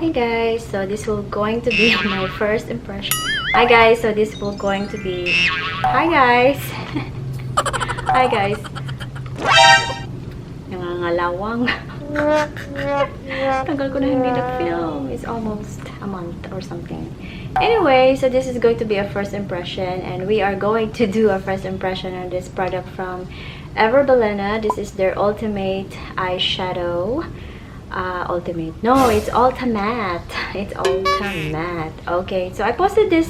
Okay guys, so this will going to be my first impression. Hi guys, so this will going to be... Hi guys! Hi guys! Nangangalawang. Tagal ko na hindi nag-film. It's almost a month or something. Anyway, so this is going to be a first impression, and we are going to do a first impression on this product from Bilena. This is their Ultimate Eyeshadow. Ultimate. No, it's Ultimatte. It's Ultimatte. Okay, so I posted this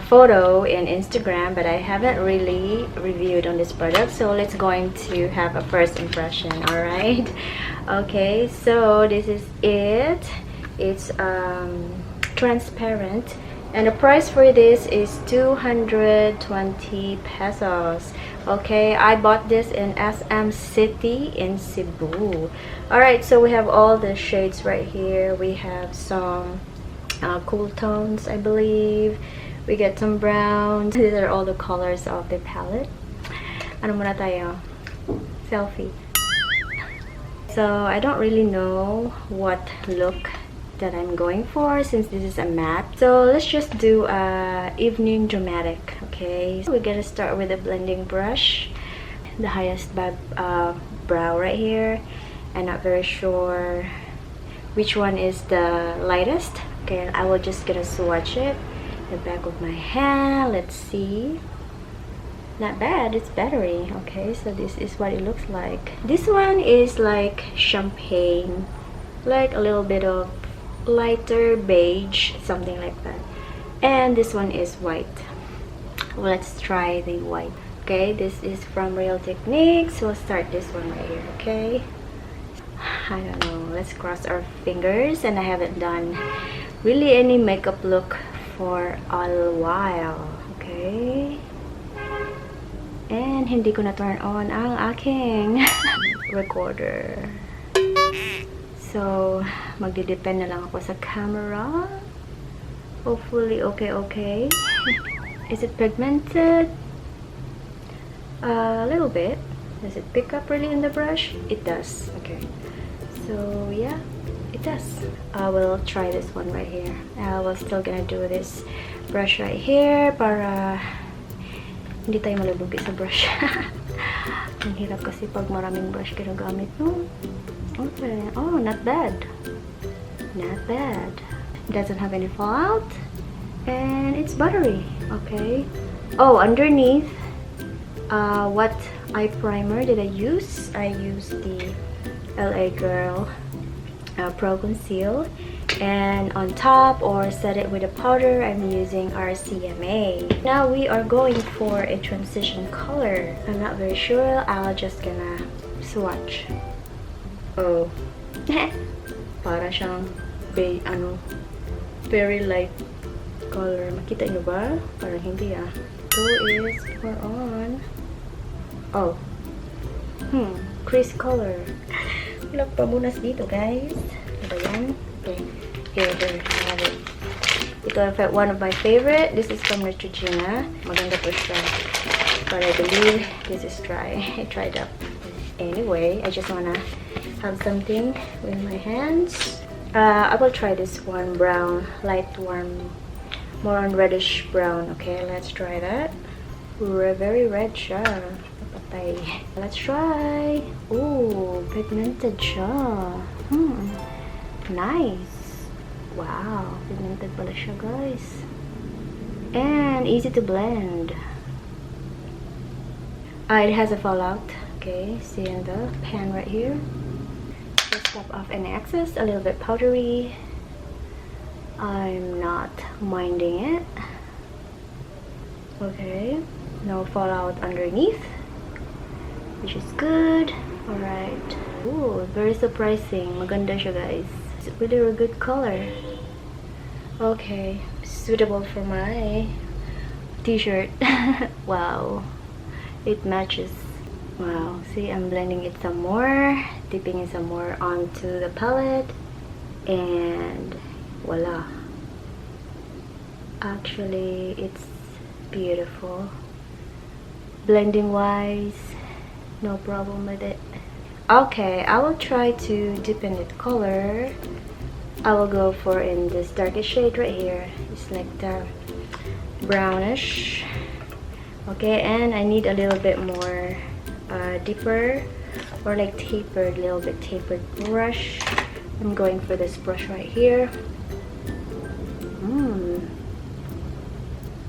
photo in Instagram, but I haven't really reviewed on this product, so let's going to have a first impression. All right. Okay, so this is it. It's transparent, and the price for this is 220 pesos. Okay, I bought this in SM City in Cebu. Alright, so we have all the shades right here. We have some cool tones, I believe. We get some browns. These are all the colors of the palette. Ano muna tayo? Selfie. So I don't really know what look that I'm going for since this is a matte. So let's just do a evening dramatic. Okay, so we're gonna start with a blending brush, the highest brow right here. I'm not very sure which one is the lightest. Okay, I will just gonna swatch it the back of my hand. Let's see. Not bad, it's battery. Okay, so this is what it looks like. This one is like champagne, like a little bit of lighter beige, something like that. And this one is white. Let's try the white. Okay, this is from Real Techniques. We'll start this one right here. Okay, I don't know, let's cross our fingers. And I haven't done really any makeup look for a while. Okay, and hindi ko na turn on ang aking recorder, so magdidepend na lang ako sa camera. Hopefully okay. Is it pigmented? A little bit. Does it pick up really in the brush? It does. Okay, so yeah, it does. I will try this one right here. I was still gonna do this brush right here para hindi tayo malulugi sa brush. Ang hirap kasi pag maraming brush ginagamit, no? Okay. Oh, not bad. Not bad. It doesn't have any fallout. And it's buttery. Okay. Oh, underneath, what eye primer did I use? I used the LA Girl Pro Conceal. And on top, or set it with a powder, I'm using RCMA. Now we are going for a transition color. I'm not very sure. I'll just gonna swatch. Oh. Para siyang very light color. Makita nyo ba? Parang hindi ah. So is more on. Oh. Crease color. Walang pamunas dito, guys. Ano ba yan? Okay. Here, I have it. Ito one of my favorite. This is from Neutrogena. Maganda po siya. But I believe this is dry. I tried up. Anyway, I just wanna have something with my hands. I will try this one, brown, light warm, more on reddish brown. Okay, let's try that. Very red siya. Patay. Let's try. Ooh, pigmented siya. Nice. Wow, pigmented pala siya, guys. And easy to blend. It has a fallout. Okay, see in the pan right here. Just top off any excess, a little bit powdery. I'm not minding it. Okay, no fallout underneath, which is good. Alright. Ooh, very surprising. Maganda siya, guys. It's really a good color. Okay, suitable for my t-shirt. Wow, it matches. Wow, see, I'm blending it some more, dipping it some more onto the palette, and voila. Actually, it's beautiful. Blending wise, no problem with it. Okay, I will try to deepen it color I will go for in this darkest shade right here. It's like the brownish. Okay, and I need a little bit more deeper or like tapered, little bit tapered brush. I'm going for this brush right here.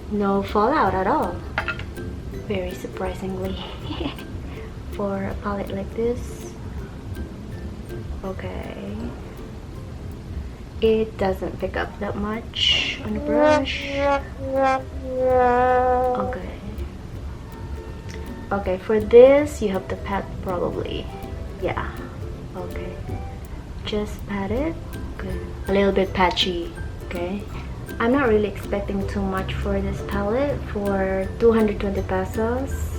No fallout at all. Very surprisingly for a palette like this. Okay. It doesn't pick up that much on the brush. Okay. Okay, for this you have to pat probably. Yeah. Okay. Just pat it. Okay. A little bit patchy. Okay. I'm not really expecting too much for this palette for 220 pesos.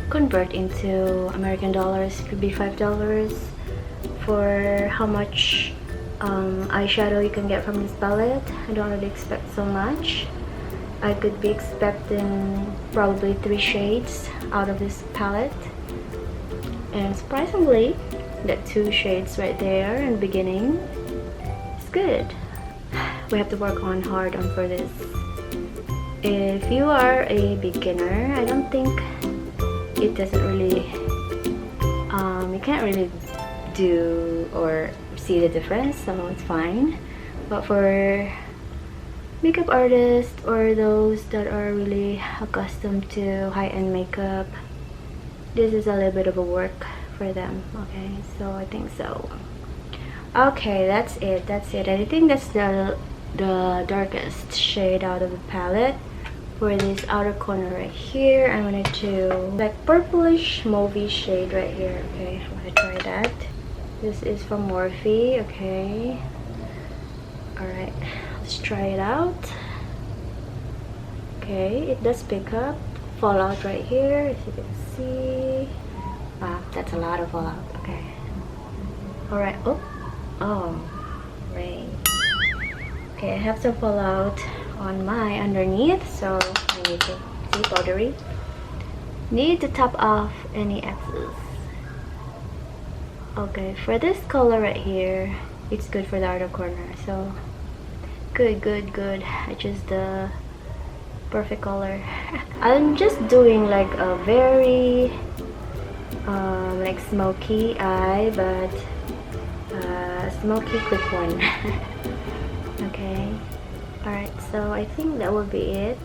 Convert into American dollars, it could be $5 for how much eyeshadow you can get from this palette. I don't really expect so much. I could be expecting probably 3 shades out of this palette, and surprisingly that 2 shades right there in the beginning is good. We have to work on hard on for this. If you are a beginner, I don't think it doesn't really you can't really do or see the difference, so it's fine. But for makeup artists or those that are really accustomed to high-end makeup, this is a little bit of a work for them. Okay, so I think so. Okay, that's it. I think that's the darkest shade out of the palette. For this outer corner right here, I'm gonna do like purplish mauvey shade right here. Okay, I'm gonna try that. This is from Morphe. Okay, all right, let's try it out. Okay, it does pick up fallout right here, as you can see. Wow, that's a lot of fallout. Okay, all right. Oh, rain. Okay, I have some fallout on my underneath, so I need to see powdery. Need to top off any excess. Okay, for this color right here, it's good for the outer corner. So good. I choose the perfect color. I'm just doing like a very like smoky eye, but smoky quick one. Okay. Alright, so I think that will be it.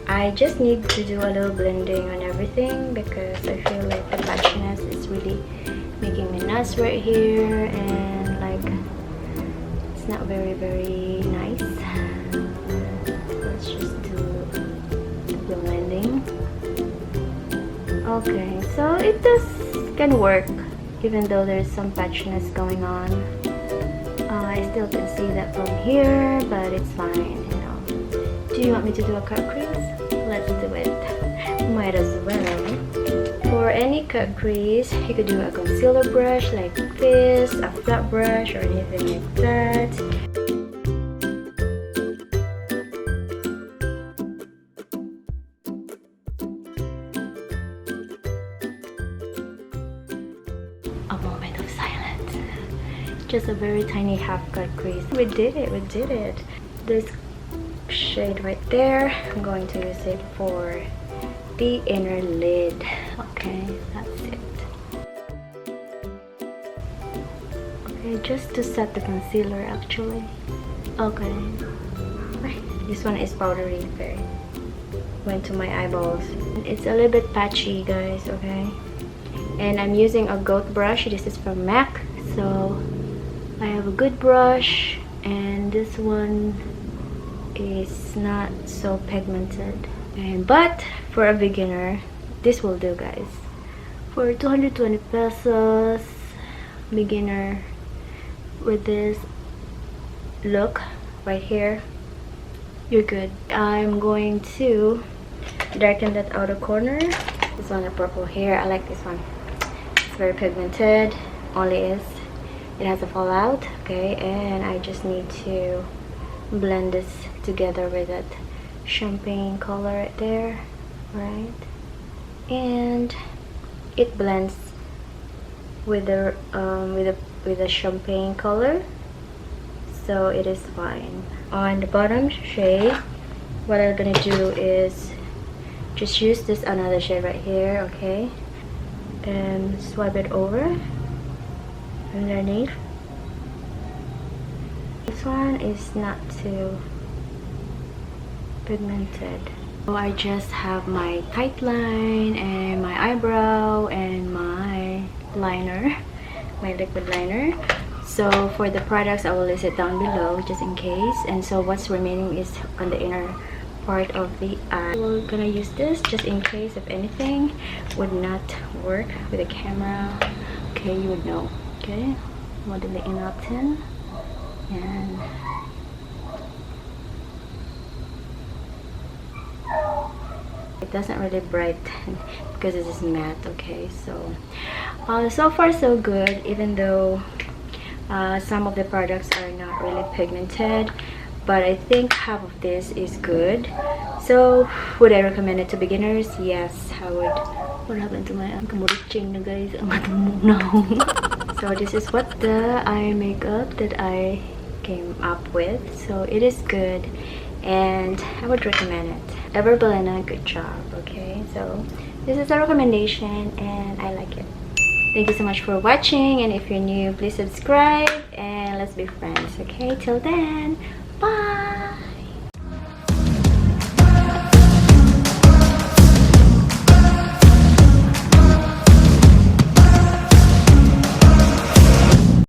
I just need to do a little blending on everything because I feel like the patchiness is really making me nuts right here, and like it's not very nice. Let's just do the blending. Okay, so it can work even though there's some patchiness going on. I still can see that from here, but it's fine, you know. Do you want me to do a cut crease? Let's do it. Might as well. For any cut crease, you could do a concealer brush like this, a flat brush, or anything like that. A moment of silence. Just a very tiny half cut crease. We did it. This shade right there, I'm going to use it for the inner lid. Okay, that's it. Okay, just to set the concealer actually. Okay, this one is powdery. Okay, went to my eyeballs. It's a little bit patchy, guys. Okay, and I'm using a goat brush. This is from MAC, so I have a good brush, and this one is not so pigmented. But for a beginner, this will do, guys. For 220 pesos, beginner with this look right here, you're good. I'm going to darken that outer corner. This one, the purple here, I like this one. It's very pigmented, it has a fallout. Okay, and I just need to blend this together with that champagne color right there, right? And it blends with the with a champagne color, so it is fine. On the bottom shade, what I'm gonna do is just use this another shade right here, okay, and swipe it over underneath. This one is not too pigmented. So I just have my tight line and my eyebrow and my liner, my liquid liner. So for the products, I will list it down below just in case. And so what's remaining is on the inner part of the eye. We're gonna use this just in case if anything would not work with the camera. Okay, you would know. Okay, madaliin natin. And it doesn't really brighten because this is matte. Okay, so so far so good, even though some of the products are not really pigmented, but I think half of this is good. So would I recommend it to beginners? Yes, I would. What happened to my kamuriching na guys? So this is what the eye makeup that I came up with. So it is good and I would recommend it. Ever Bilena, good job. Okay, so this is a recommendation and I like it. Thank you so much for watching, and if you're new, please subscribe and let's be friends. Okay, till then, bye.